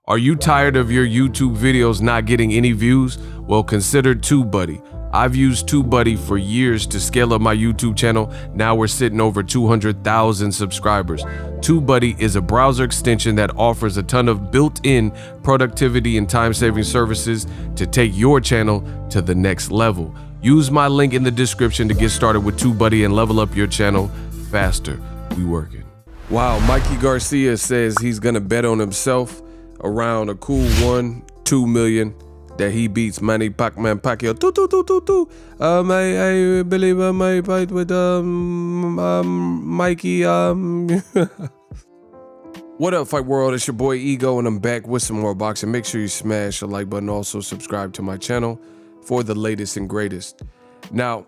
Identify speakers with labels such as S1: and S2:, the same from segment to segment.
S1: Are you tired of your YouTube videos not getting any views? Well, consider TubeBuddy. I've used TubeBuddy for years to scale up my YouTube channel. Now we're sitting over 200,000 subscribers. TubeBuddy is a browser extension that offers a ton of built-in productivity and time-saving services to take your channel to the next level. Use my link in the description to get started with TubeBuddy and level up your channel faster. We working. Wow, Mikey Garcia says he's gonna bet on himself around a cool 1-2 million that he beats Manny Pacquiao. I believe I might fight with Mikey. What up, Fight World? It's your boy Ego, and I'm back with some more boxing. Make sure you smash the like button. Also subscribe to my channel for the latest and greatest. Now,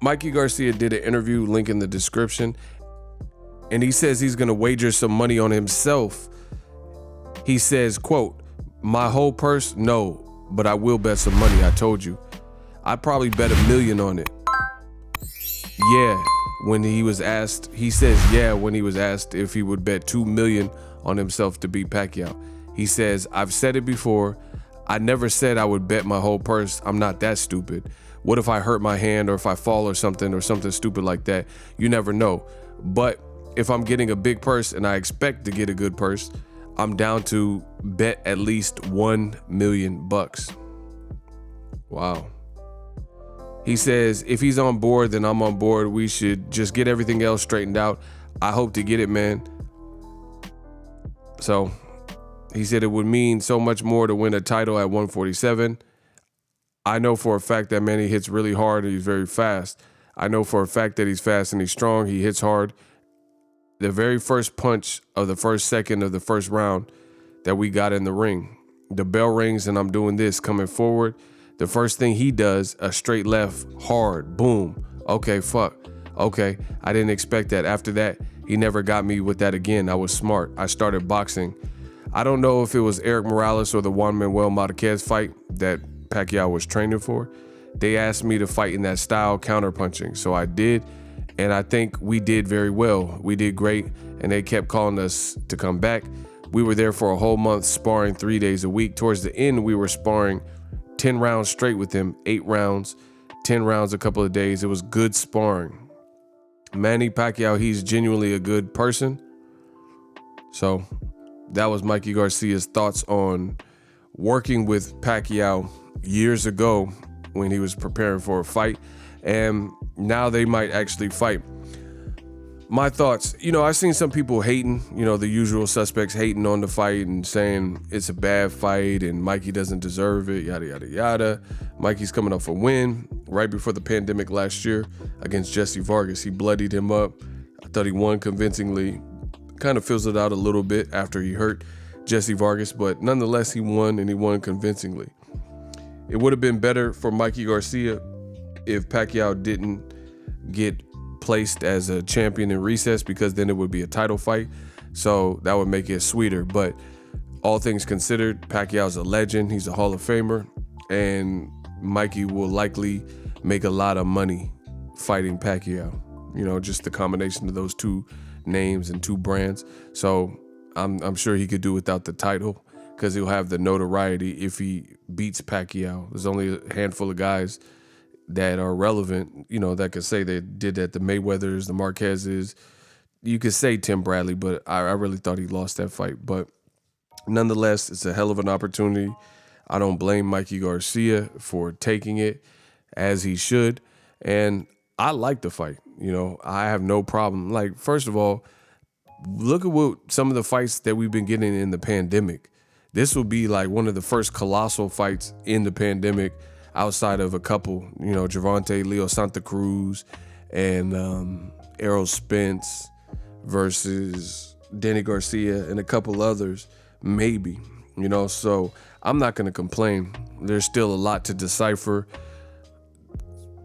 S1: Mikey Garcia did an interview, link in the description, and he says he's gonna wager some money on himself. He says, quote, "My whole purse? No, but I will bet some money, I told you. I'd probably bet $1 million on it." Yeah, when he was asked, he says, yeah, when he was asked if he would bet $2 million on himself to beat Pacquiao. He says, "I've said it before. I never said I would bet my whole purse. I'm not that stupid. What if I hurt my hand or if I fall or something stupid like that? You never know. But if I'm getting a big purse and I expect to get a good purse, I'm down to bet at least $1 million bucks." Wow. He says, if he's on board, then I'm on board. We should just get everything else straightened out. I hope to get it, man. So he said it would mean so much more to win a title at 147. I know for a fact that Manny hits really hard and he's very fast. I know for a fact that he's fast and he's strong. He hits hard. The very first punch of the first second of the first round that we got in the ring, the bell rings and I'm doing this, coming forward. The first thing he does, a straight left, hard, boom. Okay, fuck. Okay, I didn't expect that. After that, he never got me with that again. I was smart. I started boxing. I don't know if it was Eric Morales or the Juan Manuel Marquez fight that Pacquiao was training for. They asked me to fight in that style, counterpunching. So I did. And I think we did very well. We did great, and they kept calling us to come back. We were there for a whole month, sparring 3 days a week. Towards the end, we were sparring 10 rounds straight with him, 8 rounds, 10 rounds a couple of days. It was good sparring. Manny Pacquiao, he's genuinely a good person. So that was Mikey Garcia's thoughts on working with Pacquiao years ago when he was preparing for a fight. And now they might actually fight. My thoughts, I've seen some people hating, the usual suspects hating on the fight and saying it's a bad fight and Mikey doesn't deserve it, yada, yada, yada. Mikey's coming off a win right before the pandemic last year against Jesse Vargas. He bloodied him up. I thought he won convincingly. Kind of fizzled out a little bit after he hurt Jesse Vargas, but nonetheless, he won, and he won convincingly. It would have been better for Mikey Garcia if Pacquiao didn't get placed as a champion in recess, because then it would be a title fight. So that would make it sweeter. But all things considered, Pacquiao's a legend. He's a Hall of Famer. And Mikey will likely make a lot of money fighting Pacquiao. Just the combination of those two names and two brands. So I'm sure he could do without the title because he'll have the notoriety if he beats Pacquiao. There's only a handful of guys that are relevant, that could say they did that. The Mayweathers, the Marquezes. You could say Tim Bradley, but I really thought he lost that fight. But nonetheless, it's a hell of an opportunity. I don't blame Mikey Garcia for taking it, as he should. And I like the fight. I have no problem. Like, first of all, look at what some of the fights that we've been getting in the pandemic. This will be like one of the first colossal fights in the pandemic, outside of a couple, Gervonta Leo Santa Cruz and Errol Spence versus Danny Garcia and a couple others, maybe, so I'm not going to complain. There's still a lot to decipher.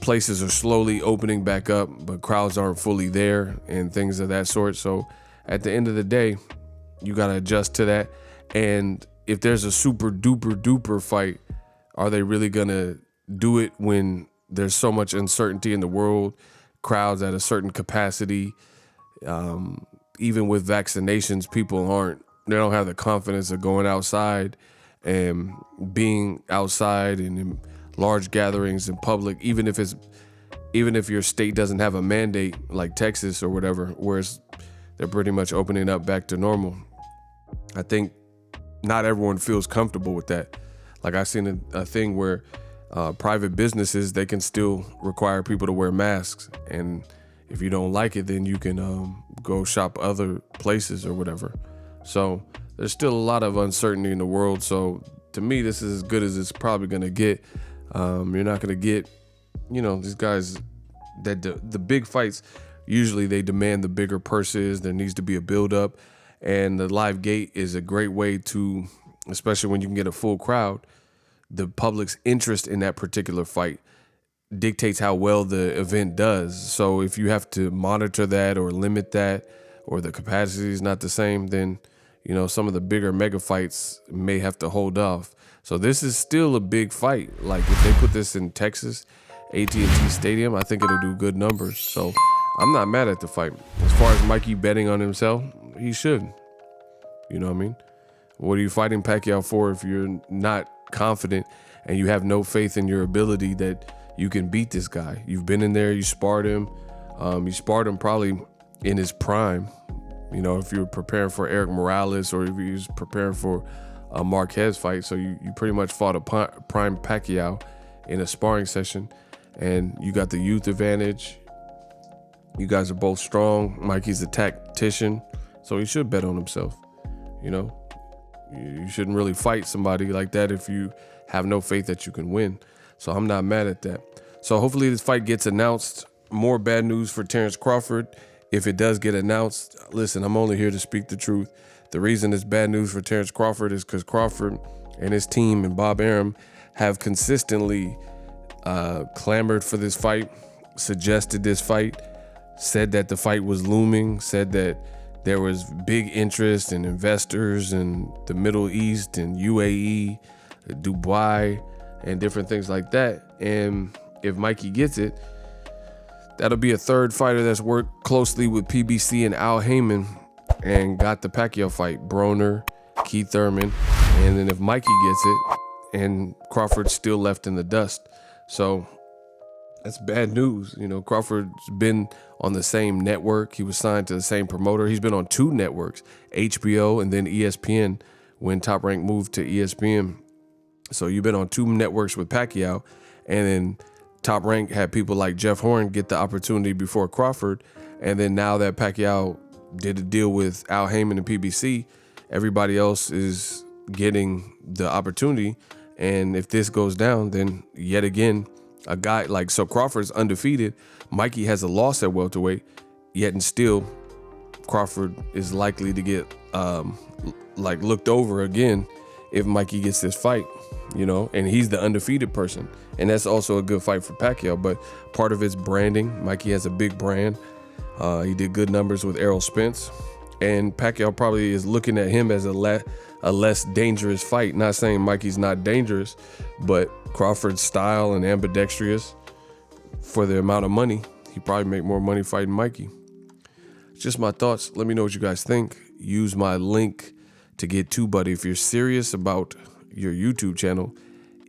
S1: Places are slowly opening back up, but crowds aren't fully there and things of that sort. So at the end of the day, you got to adjust to that. And if there's a super duper duper fight, are they really going to do it when there's so much uncertainty in the world, crowds at a certain capacity? Even with vaccinations, people aren't don't have the confidence of going outside and being outside and in large gatherings in public, even if your state doesn't have a mandate like Texas or whatever, whereas they're pretty much opening up back to normal. I think not everyone feels comfortable with that. Like I've seen a thing where private businesses, they can still require people to wear masks. And if you don't like it, then you can go shop other places or whatever. So there's still a lot of uncertainty in the world. So to me, this is as good as it's probably going to get. You're not going to get, these guys that the big fights, usually they demand the bigger purses. There needs to be a build-up. And the live gate is a great way to, especially when you can get a full crowd, the public's interest in that particular fight dictates how well the event does. So if you have to monitor that or limit that, or the capacity is not the same, then, some of the bigger mega fights may have to hold off. So this is still a big fight. Like if they put this in Texas, AT&T Stadium, I think it'll do good numbers. So I'm not mad at the fight. As far as Mikey betting on himself, he should. You know what I mean? What are you fighting Pacquiao for if you're not confident and you have no faith in your ability that you can beat this guy? You've been in there, you sparred him. You sparred him probably in his prime. If you're preparing for Eric Morales or if he was preparing for a Marquez fight. So you pretty much fought a prime Pacquiao in a sparring session, and you got the youth advantage. You guys are both strong. Mikey's a tactician, so he should bet on himself. You shouldn't really fight somebody like that if you have no faith that you can win. So I'm not mad at that. So hopefully this fight gets announced. More bad news for Terrence Crawford. If it does get announced, listen, I'm only here to speak the truth. The reason it's bad news for Terrence Crawford is because Crawford and his team and Bob Arum have consistently clamored for this fight, suggested this fight, said that the fight was looming, said that there was big interest in investors in the Middle East and UAE, Dubai, and different things like that. And if Mikey gets it, that'll be a third fighter that's worked closely with PBC and Al Heyman and got the Pacquiao fight, Broner, Keith Thurman. And then if Mikey gets it, and Crawford's still left in the dust. So that's bad news. Crawford's been on the same network. He was signed to the same promoter. He's been on two networks, HBO and then ESPN, when Top Rank moved to ESPN. So you've been on two networks with Pacquiao, and then Top Rank had people like Jeff Horn get the opportunity before Crawford. And then now that Pacquiao did a deal with Al Heyman and PBC, everybody else is getting the opportunity. And if this goes down, then yet again, a guy like, so Crawford's undefeated. Mikey has a loss at welterweight, yet and still Crawford is likely to get looked over again if Mikey gets this fight, and he's the undefeated person. And that's also a good fight for Pacquiao, but part of it's branding. Mikey has a big brand. He did good numbers with Errol Spence, and Pacquiao probably is looking at him as a less dangerous fight. Not saying Mikey's not dangerous, but Crawford's style and ambidextrous, for the amount of money, he probably make more money fighting Mikey. Just my thoughts. Let me know what you guys think. Use my link to get TUBEBUDDY. If you're serious about your YouTube channel,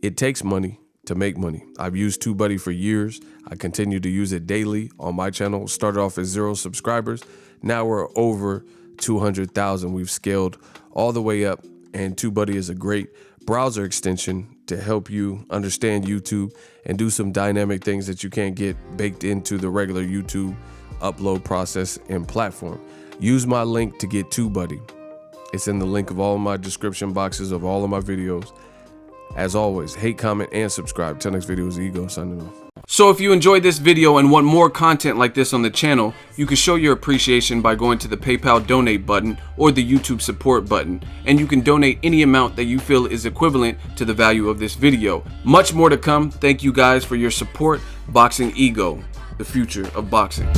S1: it takes money to make money. I've used TUBEBUDDY for years. I continue to use it daily on my channel. Started off as 0 subscribers. Now we're over 200,000. We've scaled all the way up, and TUBEBUDDY is a great browser extension to help you understand YouTube and do some dynamic things that you can't get baked into the regular YouTube upload process and platform. Use my link to get TUBEBUDDY. It's in the link of all of my description boxes of all of my videos. As always, hate, comment, and subscribe. Till next video is Ego signing off.
S2: So if you enjoyed this video and want more content like this on the channel, you can show your appreciation by going to the PayPal donate button or the YouTube support button, and you can donate any amount that you feel is equivalent to the value of this video. Much more to come. Thank you guys for your support. Boxingego, the future of boxing.